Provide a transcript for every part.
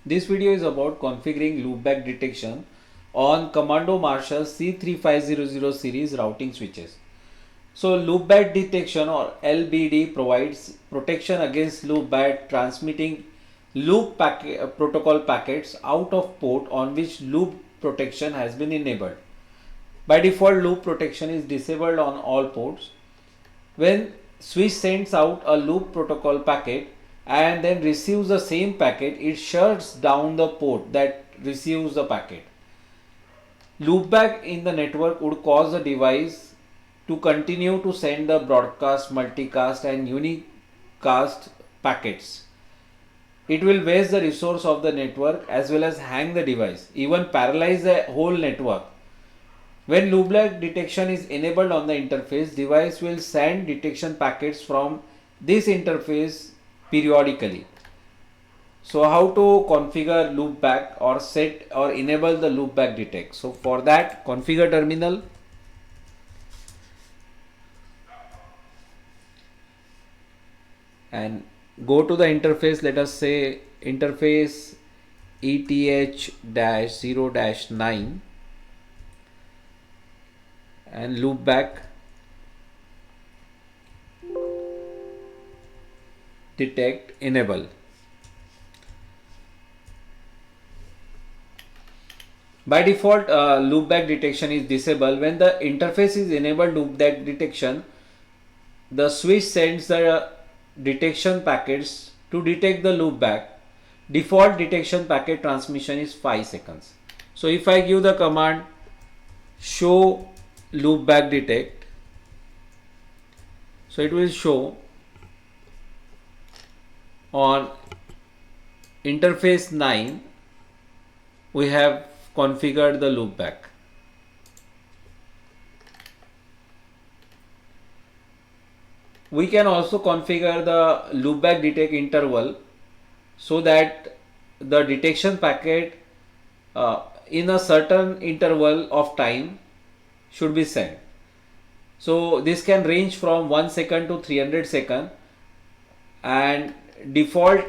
This video is about configuring loopback detection on Commando Marshall C3500 series routing switches. So loopback detection or LBD provides protection against loopback transmitting protocol packets out of port on which loop protection has been enabled. By default, loop protection is disabled on all ports. When switch sends out a loop protocol packet and then receives the same packet, it shuts down the port that receives the packet. Loopback in the network would cause the device to continue to send the broadcast, multicast and unicast packets. It will waste the resource of the network as well as hang the device, even paralyze the whole network. When loopback detection is enabled on the interface, device will send detection packets from this interface periodically. So how to configure loopback or set or enable the loopback detect? So for that, configure terminal. And go to the interface, let us say interface ETH-0-9 and loopback detect enable. By default, loopback detection is disabled. When the interface is enabled loopback detection, the switch sends the detection packets to detect the loopback. Default detection packet transmission is 5 seconds. So if I give the command show loopback detect, so it will show on interface 9 we have configured the loopback. We can also configure the loopback detect interval so that the detection packet in a certain interval of time should be sent. So this can range from 1 second to 300 seconds, and default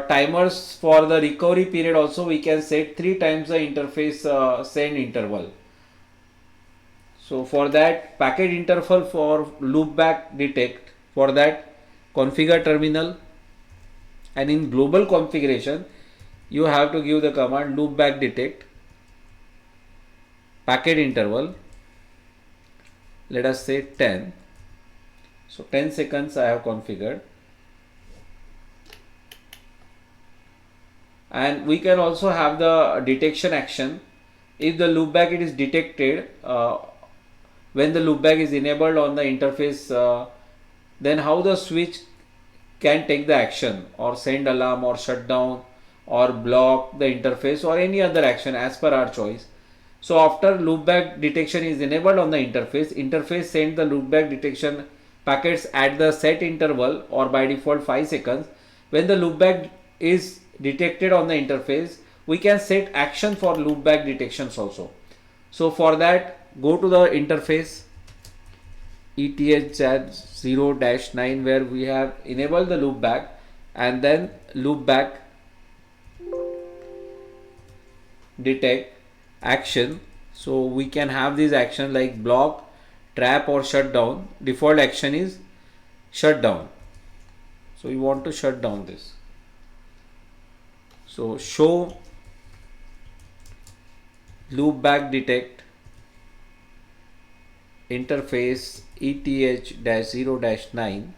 timers for the recovery period also we can set 3 times the interface send interval. So for that, packet interval for loopback detect, for that configure terminal, and in global configuration you have to give the command loopback detect packet interval, let us say 10. So 10 seconds I have configured. And we can also have the detection action. If the loopback it is detected when the loopback is enabled on the interface, then how the switch can take the action or send alarm or shut down or block the interface or any other action as per our choice. So after loopback detection is enabled on the interface send the loopback detection packets at the set interval or by default 5 seconds. When the loopback is detected on the interface, we can set action for loopback detections also. So for that, go to the interface ETH-0-9 where we have enabled the loopback, and then loopback detect action. So we can have these actions like block, trap or shut down. Default action is shut down. So you want to shut down this. So show loopback detect interface ETH-0-9.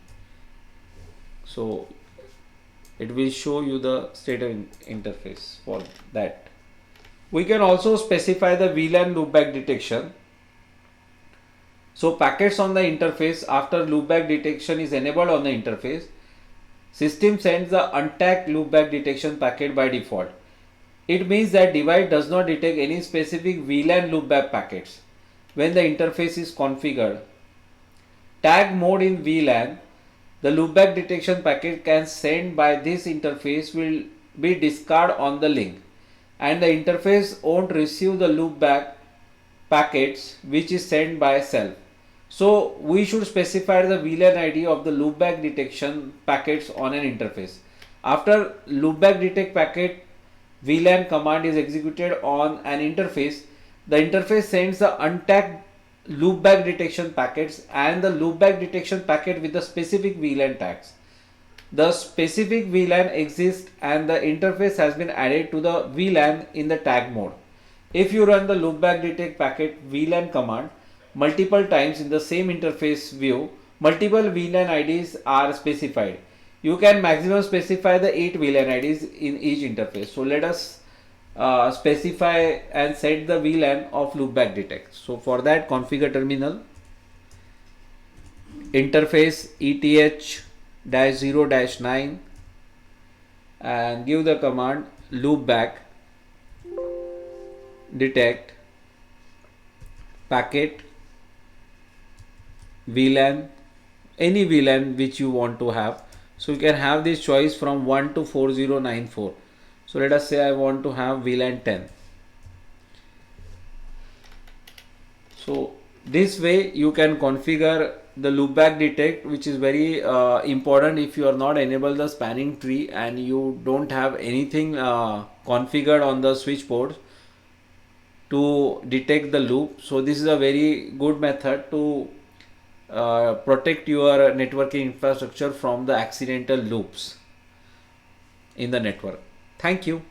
So it will show you the state of interface for that. We can also specify the VLAN loopback detection. So packets on the interface, after loopback detection is enabled on the interface, system sends the untagged loopback detection packet by default. It means that device does not detect any specific VLAN loopback packets when the interface is configured. Tag mode in VLAN, the loopback detection packet can send by this interface will be discarded on the link, and the interface won't receive the loopback packets which is sent by self. So we should specify the VLAN ID of the loopback detection packets on an interface. After loopback detect packet VLAN command is executed on an interface, the interface sends the untagged loopback detection packets and the loopback detection packet with the specific VLAN tags. The specific VLAN exists and the interface has been added to the VLAN in the tag mode. If you run the loopback detect packet VLAN command multiple times in the same interface view, multiple VLAN IDs are specified. You can maximum specify the 8 VLAN IDs in each interface. So let us specify and set the VLAN of loopback detect. So for that, configure terminal, interface ETH-0-9 and give the command loopback detect packet VLAN, any VLAN which you want to have. So you can have this choice from 1 to 4094. So let us say I want to have VLAN 10. So this way you can configure the loopback detect, which is very important if you are not enable the spanning tree and you don't have anything configured on the switch port to detect the loop. So this is a very good method to protect your networking infrastructure from the accidental loops in the network. Thank you.